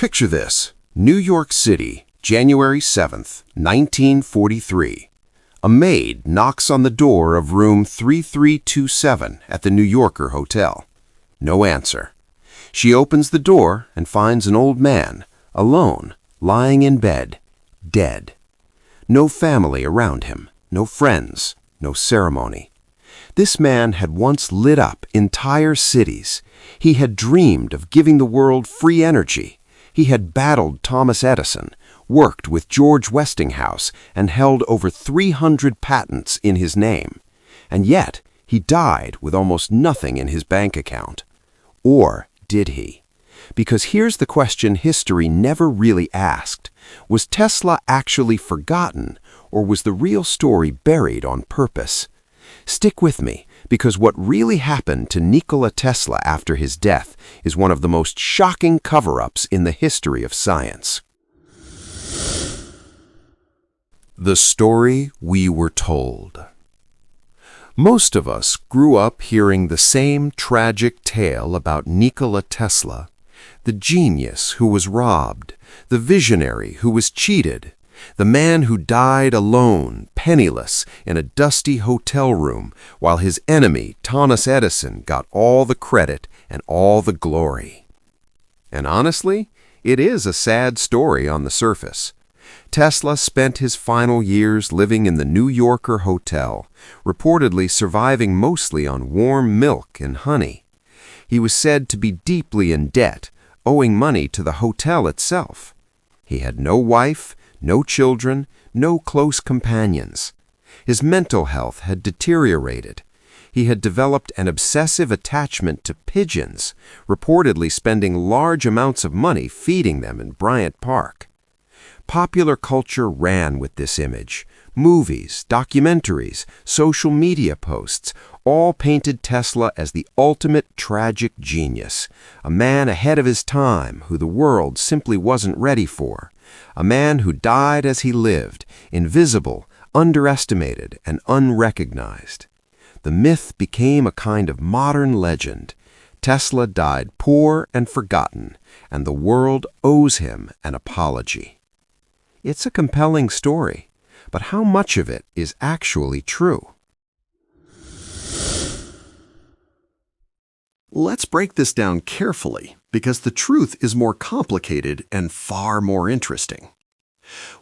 Picture this: New York City, January 7th, 1943. A maid knocks on the door of room 3327 at the New Yorker Hotel. No answer. She opens the door and finds an old man, alone, lying in bed, dead. No family around him, no friends, no ceremony. This man had once lit up entire cities. He had dreamed of giving the world free energy. He had battled Thomas Edison, worked with George Westinghouse, and held over 300 patents in his name. And yet, he died with almost nothing in his bank account. Or did he? Because here's the question history never really asked. Was Tesla actually forgotten, or was the real story buried on purpose? Stick with me, because what really happened to Nikola Tesla after his death is one of the most shocking cover-ups in the history of science. The story we were told. Most of us grew up hearing the same tragic tale about Nikola Tesla, the genius who was robbed, the visionary who was cheated, the man who died alone, penniless, in a dusty hotel room, while his enemy, Thomas Edison, got all the credit and all the glory. And honestly, it is a sad story on the surface. Tesla spent his final years living in the New Yorker Hotel, reportedly surviving mostly on warm milk and honey. He was said to be deeply in debt, owing money to the hotel itself. He had no wife, no children, no close companions. His mental health had deteriorated. He had developed an obsessive attachment to pigeons, reportedly spending large amounts of money feeding them in Bryant Park. Popular culture ran with this image. Movies, documentaries, social media posts all painted Tesla as the ultimate tragic genius, a man ahead of his time who the world simply wasn't ready for, a man who died as he lived, invisible, underestimated, and unrecognized. The myth became a kind of modern legend. Tesla died poor and forgotten, and the world owes him an apology. It's a compelling story, but how much of it is actually true? Let's break this down carefully, because the truth is more complicated and far more interesting.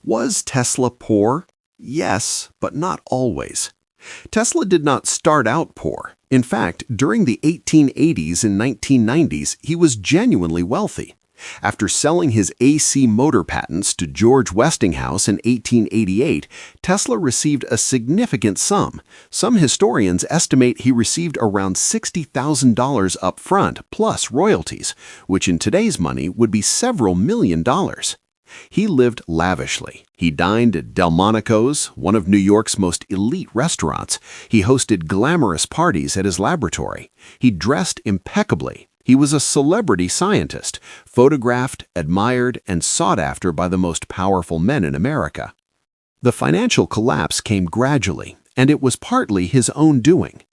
Was Tesla poor? Yes, but not always. Tesla did not start out poor. In fact, during the 1880s and 1990s, he was genuinely wealthy. After selling his AC motor patents to George Westinghouse in 1888, Tesla received a significant sum. Some historians estimate he received around $60,000 up front, plus royalties, which in today's money would be several $1,000,000. He lived lavishly. He dined at Delmonico's, one of New York's most elite restaurants. He hosted glamorous parties at his laboratory. He dressed impeccably. He was a celebrity scientist, photographed, admired, and sought after by the most powerful men in America. The financial collapse came gradually, and it was partly his own doing.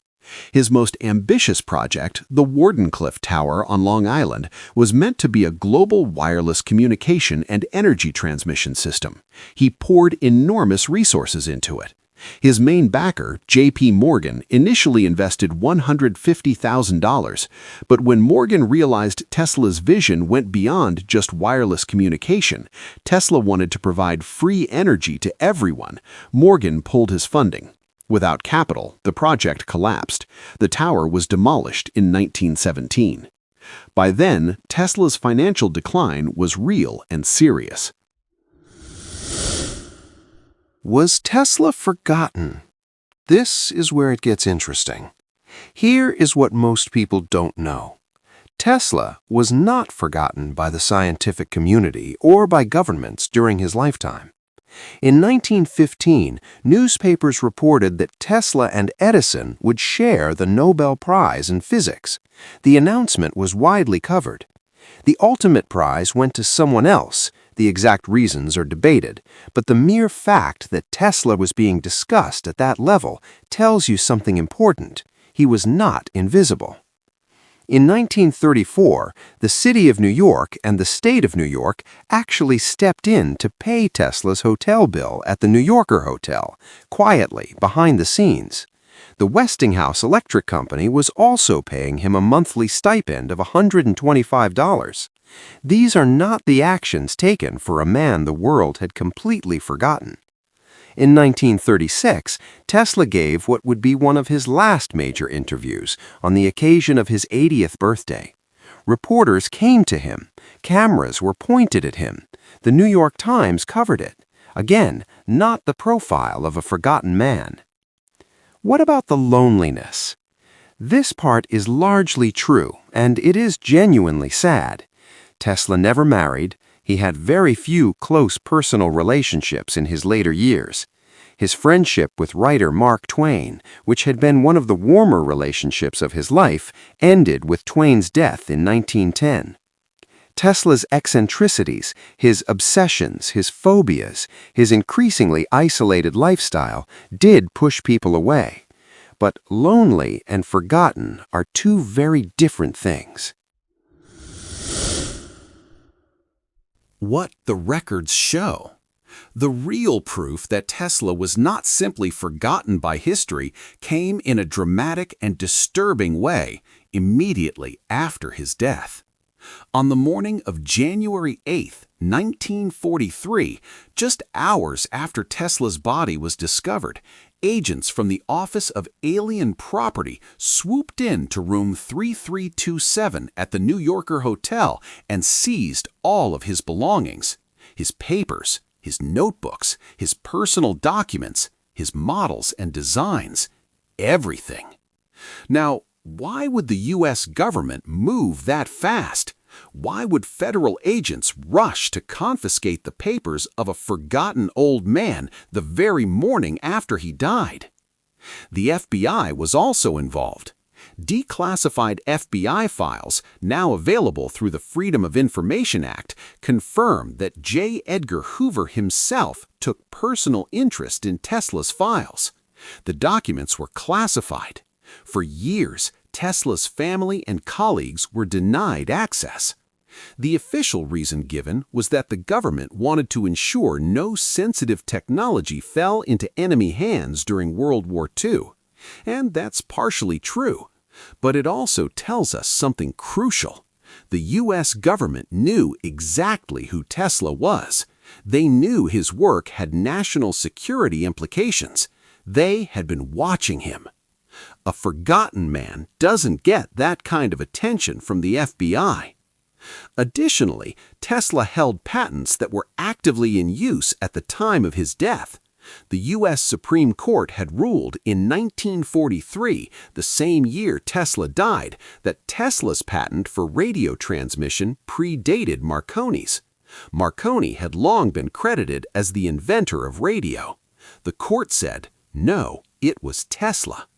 His most ambitious project, the Wardenclyffe Tower on Long Island, was meant to be a global wireless communication and energy transmission system. He poured enormous resources into it. His main backer, J.P. Morgan, initially invested $150,000, but when Morgan realized Tesla's vision went beyond just wireless communication, Tesla wanted to provide free energy to everyone, Morgan pulled his funding. Without capital, the project collapsed. The tower was demolished in 1917. By then, Tesla's financial decline was real and serious. Was Tesla forgotten? This is where it gets interesting. Here is what most people don't know. Tesla was not forgotten by the scientific community or by governments during his lifetime. In 1915, newspapers reported that Tesla and Edison would share the Nobel Prize in Physics. The announcement was widely covered. The ultimate prize went to someone else. The exact reasons are debated, but the mere fact that Tesla was being discussed at that level tells you something important. He was not invisible. In 1934, the city of New York and the state of New York actually stepped in to pay Tesla's hotel bill at the New Yorker Hotel, quietly, behind the scenes. The Westinghouse Electric Company was also paying him a monthly stipend of $125. These are not the actions taken for a man the world had completely forgotten. In 1936, Tesla gave what would be one of his last major interviews on the occasion of his 80th birthday. Reporters came to him. Cameras were pointed at him. The New York Times covered it. Again, not the profile of a forgotten man. What about the loneliness? This part is largely true, and it is genuinely sad. Tesla never married. He had very few close personal relationships in his later years. His friendship with writer Mark Twain, which had been one of the warmer relationships of his life, ended with Twain's death in 1910. Tesla's eccentricities, his obsessions, his phobias, his increasingly isolated lifestyle did push people away. But lonely and forgotten are two very different things. What the records show. The real proof that Tesla was not simply forgotten by history came in a dramatic and disturbing way immediately after his death. On the morning of January 8, 1943, just hours after Tesla's body was discovered, agents from the Office of Alien Property swooped in to room 3327 at the New Yorker Hotel and seized all of his belongings, his papers, his notebooks, his personal documents, his models and designs, everything. Now, why would the U.S. government move that fast? Why would federal agents rush to confiscate the papers of a forgotten old man the very morning after he died? The FBI was also involved. Declassified FBI files, now available through the Freedom of Information Act, confirm that J. Edgar Hoover himself took personal interest in Tesla's files. The documents were classified. For years, Tesla's family and colleagues were denied access. The official reason given was that the government wanted to ensure no sensitive technology fell into enemy hands during World War II. And that's partially true. But it also tells us something crucial. The U.S. government knew exactly who Tesla was. They knew his work had national security implications. They had been watching him. A forgotten man doesn't get that kind of attention from the FBI. Additionally, Tesla held patents that were actively in use at the time of his death. The U.S. Supreme Court had ruled in 1943, the same year Tesla died, that Tesla's patent for radio transmission predated Marconi's. Marconi had long been credited as the inventor of radio. The court said, no, it was Tesla.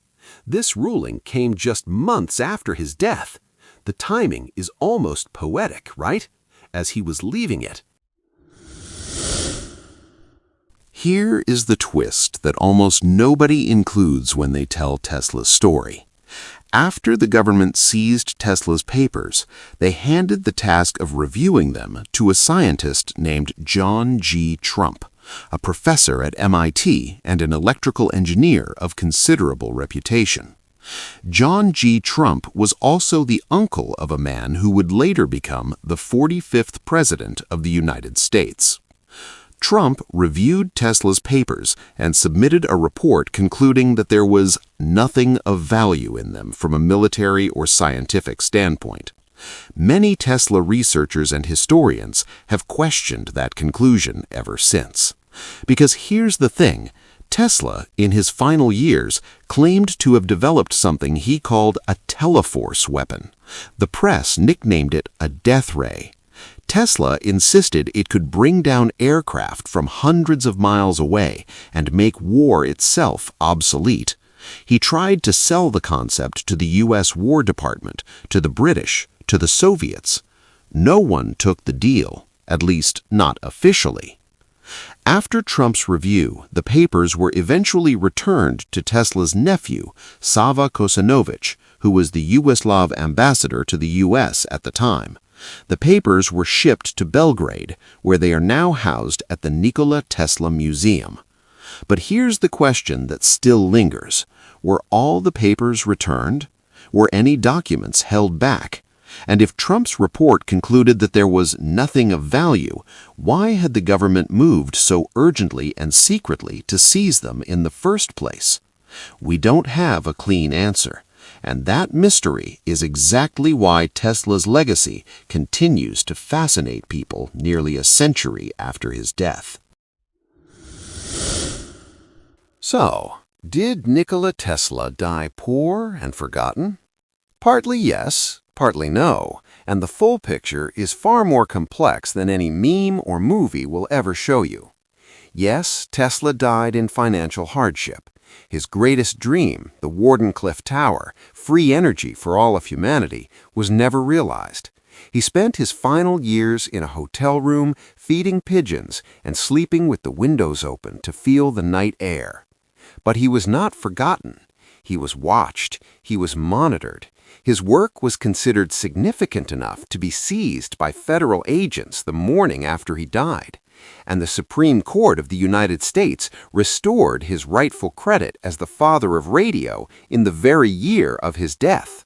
This ruling came just months after his death. The timing is almost poetic, right? As he was leaving it. Here is the twist that almost nobody includes when they tell Tesla's story. After the government seized Tesla's papers, they handed the task of reviewing them to a scientist named John G. Trump, a professor at MIT and an electrical engineer of considerable reputation. John G. Trump was also the uncle of a man who would later become the 45th President of the United States. Trump reviewed Tesla's papers and submitted a report concluding that there was nothing of value in them from a military or scientific standpoint. Many Tesla researchers and historians have questioned that conclusion ever since. Because here's the thing, Tesla, in his final years, claimed to have developed something he called a teleforce weapon. The press nicknamed it a death ray. Tesla insisted it could bring down aircraft from hundreds of miles away and make war itself obsolete. He tried to sell the concept to the U.S. War Department, to the British, to the Soviets. No one took the deal, at least not officially. After Trump's review, the papers were eventually returned to Tesla's nephew, Sava Kosanovich, who was the Yugoslav ambassador to the U.S. at the time. The papers were shipped to Belgrade, where they are now housed at the Nikola Tesla Museum. But here's the question that still lingers. Were all the papers returned? Were any documents held back? And if Trump's report concluded that there was nothing of value, why had the government moved so urgently and secretly to seize them in the first place? We don't have a clean answer, and that mystery is exactly why Tesla's legacy continues to fascinate people nearly a century after his death. So, did Nikola Tesla die poor and forgotten? Partly yes, partly no, and the full picture is far more complex than any meme or movie will ever show you. Yes, Tesla died in financial hardship. His greatest dream, the Wardenclyffe Tower, free energy for all of humanity, was never realized. He spent his final years in a hotel room, feeding pigeons and sleeping with the windows open to feel the night air. But he was not forgotten. He was watched. He was monitored. His work was considered significant enough to be seized by federal agents the morning after he died, and the Supreme Court of the United States restored his rightful credit as the father of radio in the very year of his death.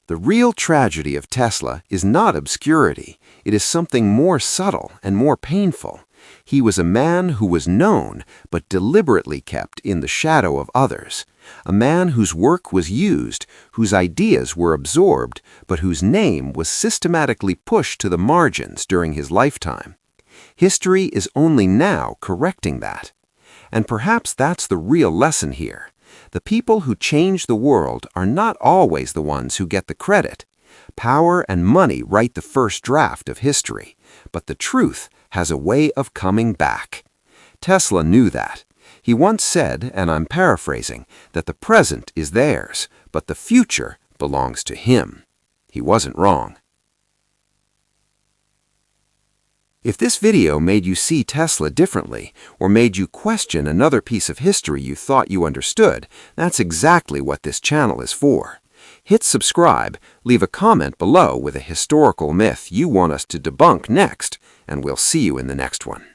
The real tragedy of Tesla is not obscurity. It is something more subtle and more painful. He was a man who was known but deliberately kept in the shadow of others. A man whose work was used, whose ideas were absorbed, but whose name was systematically pushed to the margins during his lifetime. History is only now correcting that. And perhaps that's the real lesson here. The people who change the world are not always the ones who get the credit. Power and money write the first draft of history, but the truth has a way of coming back. Tesla knew that. He once said, and I'm paraphrasing, that the present is theirs, but the future belongs to him. He wasn't wrong. If this video made you see Tesla differently, or made you question another piece of history you thought you understood, that's exactly what this channel is for. Hit subscribe, leave a comment below with a historical myth you want us to debunk next, and we'll see you in the next one.